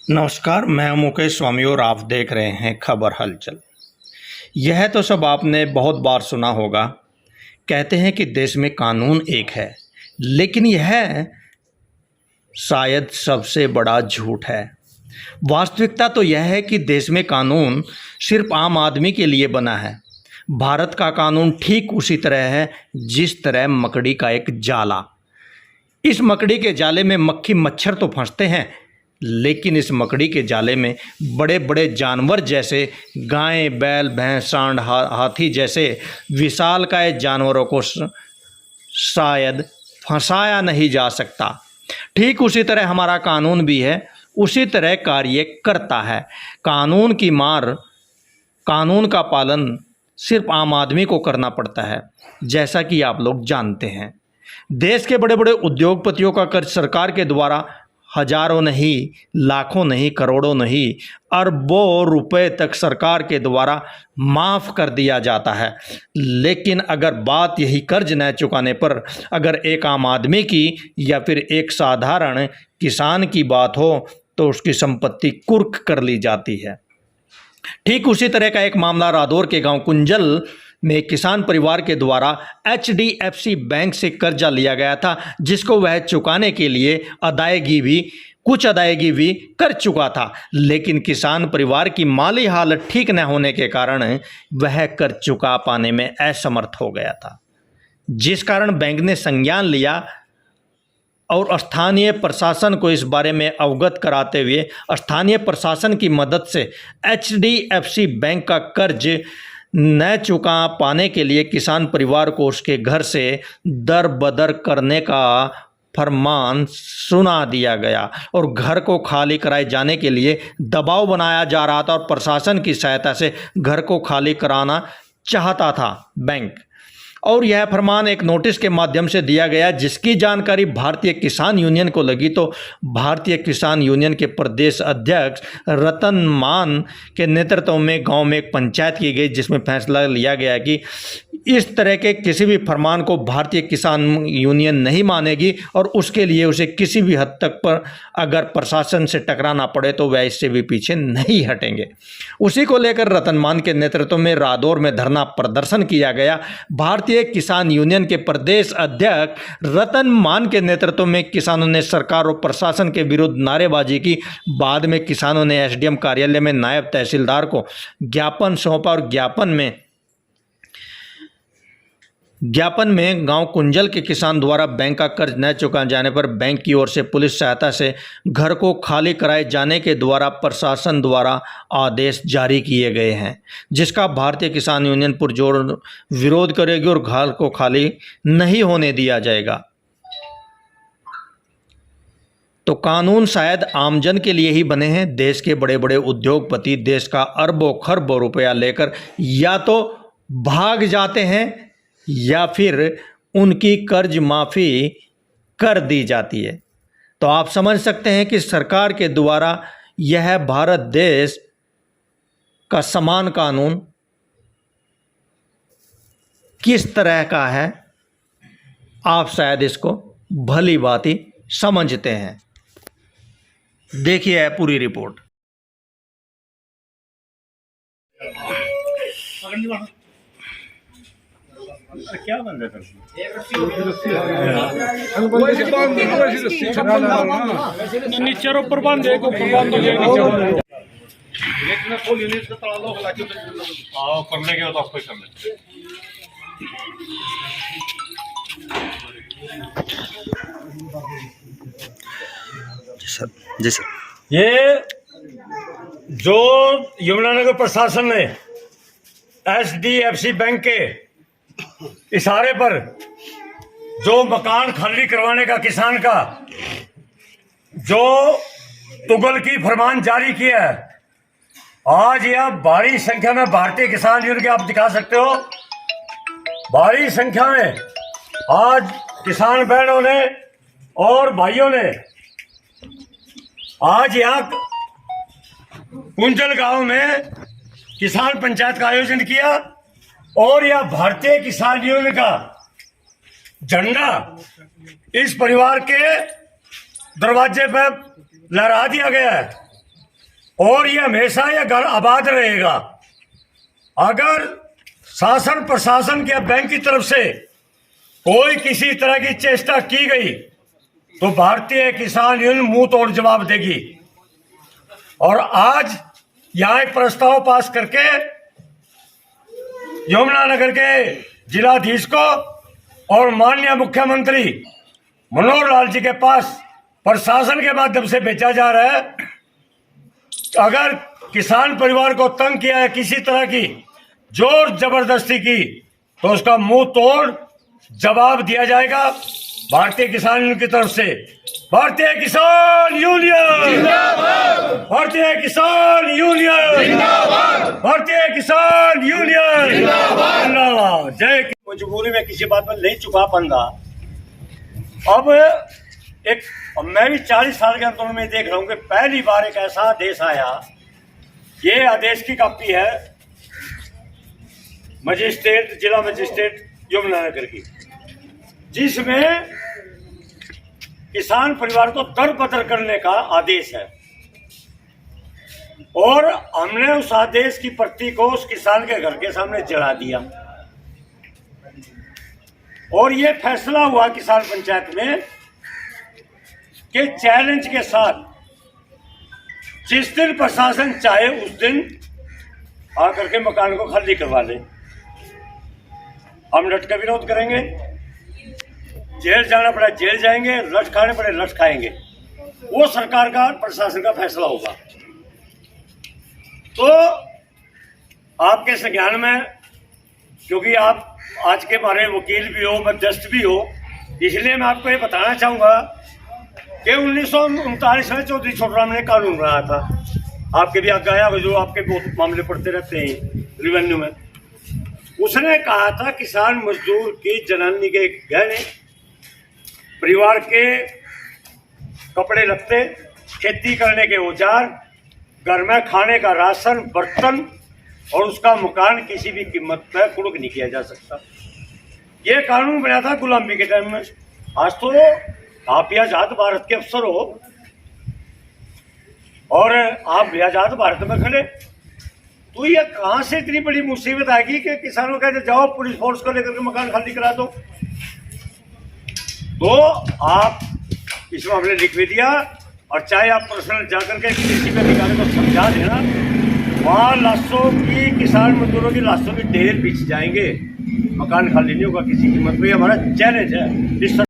नमस्कार, मैं मुकेश स्वामी और आप देख रहे हैं खबर हलचल। यह तो सब आपने बहुत बार सुना होगा। कहते हैं कि देश में कानून एक है, लेकिन यह शायद सबसे बड़ा झूठ है। वास्तविकता तो यह है कि देश में कानून सिर्फ आम आदमी के लिए बना है। भारत का कानून ठीक उसी तरह है जिस तरह मकड़ी का एक जाला। इस मकड़ी के जाले में मक्खी मच्छर तो फंसते हैं, लेकिन इस मकड़ी के जाले में बड़े बड़े जानवर जैसे गाय, बैल, भैंस, सांड, हाथी जैसे विशालकाय जानवरों को शायद फंसाया नहीं जा सकता। ठीक उसी तरह हमारा कानून भी है, उसी तरह कार्य करता है। कानून का पालन सिर्फ आम आदमी को करना पड़ता है, जैसा कि आप लोग जानते हैं। देश के बड़े बड़े उद्योगपतियों का कर्ज सरकार के द्वारा हजारों नहीं, लाखों नहीं, करोड़ों नहीं, अरबों रुपए तक सरकार के द्वारा माफ़ कर दिया जाता है। लेकिन अगर बात यही कर्ज न चुकाने पर अगर एक आम आदमी की या फिर एक साधारण किसान की बात हो तो उसकी संपत्ति कुर्क कर ली जाती है। ठीक उसी तरह का एक मामला रादौर के गांव कुंजल में किसान परिवार के द्वारा HDFC बैंक से कर्जा लिया गया था, जिसको वह चुकाने के लिए कुछ अदायगी भी कर चुका था। लेकिन किसान परिवार की माली हालत ठीक न होने के कारण वह कर चुका पाने में असमर्थ हो गया था, जिस कारण बैंक ने संज्ञान लिया और स्थानीय प्रशासन को इस बारे में अवगत कराते हुए स्थानीय प्रशासन की मदद से HDFC बैंक का कर्ज न चुका पाने के लिए किसान परिवार को उसके घर से दर बदर करने का फरमान सुना दिया गया और घर को खाली कराए जाने के लिए दबाव बनाया जा रहा था और प्रशासन की सहायता से घर को खाली कराना चाहता था बैंक। और यह फरमान एक नोटिस के माध्यम से दिया गया, जिसकी जानकारी भारतीय किसान यूनियन को लगी। तो भारतीय किसान यूनियन के प्रदेश अध्यक्ष रतन मान के नेतृत्व में गांव में एक पंचायत की गई, जिसमें फैसला लिया गया कि इस तरह के किसी भी फरमान को भारतीय किसान यूनियन नहीं मानेगी और उसके लिए उसे किसी भी हद तक पर अगर प्रशासन से टकराना पड़े तो वह इससे भी पीछे नहीं हटेंगे। उसी को लेकर रतन मान के नेतृत्व में रादौर में धरना प्रदर्शन किया गया। भारतीय किसान यूनियन के प्रदेश अध्यक्ष रतन मान के नेतृत्व में किसानों ने सरकार और प्रशासन के विरुद्ध नारेबाजी की। बाद में किसानों ने SDM कार्यालय में नायब तहसीलदार को ज्ञापन सौंपा और ज्ञापन में गांव कुंजल के किसान द्वारा बैंक का कर्ज न चुकाए जाने पर बैंक की ओर से पुलिस सहायता से घर को खाली कराए जाने के द्वारा प्रशासन द्वारा आदेश जारी किए गए हैं, जिसका भारतीय किसान यूनियन पुरजोर विरोध करेगी और घर को खाली नहीं होने दिया जाएगा। तो कानून शायद आमजन के लिए ही बने हैं। देश के बड़े बड़े उद्योगपति देश का अरबों खरबों रुपया लेकर या तो भाग जाते हैं या फिर उनकी कर्ज माफ़ी कर दी जाती है। तो आप समझ सकते हैं कि सरकार के द्वारा यह भारत देश का समान कानून किस तरह का है। आप शायद इसको भली भांति समझते हैं। देखिए है पूरी रिपोर्ट। क्या बंद है नीचे ऊपर बंद है करने के बाद आपको करना जी सर। ये जो यमुनानगर प्रशासन ने HDFC बैंक के इशारे पर जो मकान खाली करवाने का किसान का जो तुगलकी फरमान जारी किया है, आज यह भारी संख्या में भारतीय किसान यूनियन के आप दिखा सकते हो, भारी संख्या में आज किसान बहनों ने और भाइयों ने आज यहाँ कुंजल गांव में किसान पंचायत का आयोजन किया और यह भारतीय किसान यूनियन का झंडा इस परिवार के दरवाजे पर लहरा दिया गया है। और ये हमेशा ये घर आबाद रहेगा। अगर शासन प्रशासन के बैंक की तरफ से कोई किसी तरह की चेष्टा की गई तो भारतीय किसान यूनियन मुंह तोड़ जवाब देगी। और आज यहाँ एक प्रस्ताव पास करके यमुनानगर के जिलाधीश को और माननीय मुख्यमंत्री मनोहर लाल जी के पास प्रशासन के माध्यम से भेजा जा रहा है। अगर किसान परिवार को तंग किया है किसी तरह की जोर जबरदस्ती की तो उसका मुंह तोड़ जवाब दिया जाएगा भारतीय किसान यूनियन की तरफ से। भारतीय किसान यूनियन जिंदाबाद, भारतीय किसान यूनियन जिंदाबाद, भारतीय किसान यूनियन जिंदाबाद। जय। मजबूरी में किसी बात पर नहीं चुका पाऊंगा। अब मैं भी 40 साल के अंदर में देख रहा हूँ कि पहली बार एक ऐसा आदेश आया। ये आदेश की कॉपी है मजिस्ट्रेट, जिला मजिस्ट्रेट यमुनानगर की, जिसमें किसान परिवार को दर बदर करने का आदेश है। और हमने उस आदेश की प्रति को उस किसान के घर के सामने जला दिया। और ये फैसला हुआ किसान पंचायत में कि चैलेंज के साथ जिस दिन प्रशासन चाहे उस दिन आकर के मकान को खाली करवा ले। हम लट का विरोध करेंगे, जेल जाना पड़े जेल जाएंगे, लट खाने पड़े लट खाएंगे। वो सरकार का प्रशासन का फैसला होगा। तो आपके संज्ञान में, क्योंकि आप आज के हमारे वकील भी हो, मध्यस्थ भी हो, इसलिए मैं आपको ये बताना चाहूंगा कि 1939 में चौधरी छोटूराम ने कानून बनाया था। आपके भी आगे आया, जो आपके बहुत मामले पड़ते रहते हैं रिवेन्यू में। उसने कहा था किसान मजदूर की जनानी के गहने, परिवार के कपड़े लत्ते, खेती करने के औजार, घर में खाने का राशन, बर्तन और उसका मकान किसी भी कीमत पर कुर्क नहीं किया जा सकता। ये कानून बना था गुलामी के टाइम में। आज तो आप भी आजाद भारत के अफसर हो और आप भी आजाद भारत में खड़े, तो ये कहां से इतनी बड़ी मुसीबत आएगी कि किसानों कहते जाओ पुलिस फोर्स को लेकर के मकान खाली करा दो। तो आप इस मामले लिख भी दिया, और चाहे आप पर्सनल जाकर के किसी भी अधिकारी को समझा देना, वहां लाशों की, किसान मजदूरों की लाशों के ढेर बिछ जाएंगे। मकान खाली नहीं होगा किसी कीमत पे। हमारा चैलेंज है इस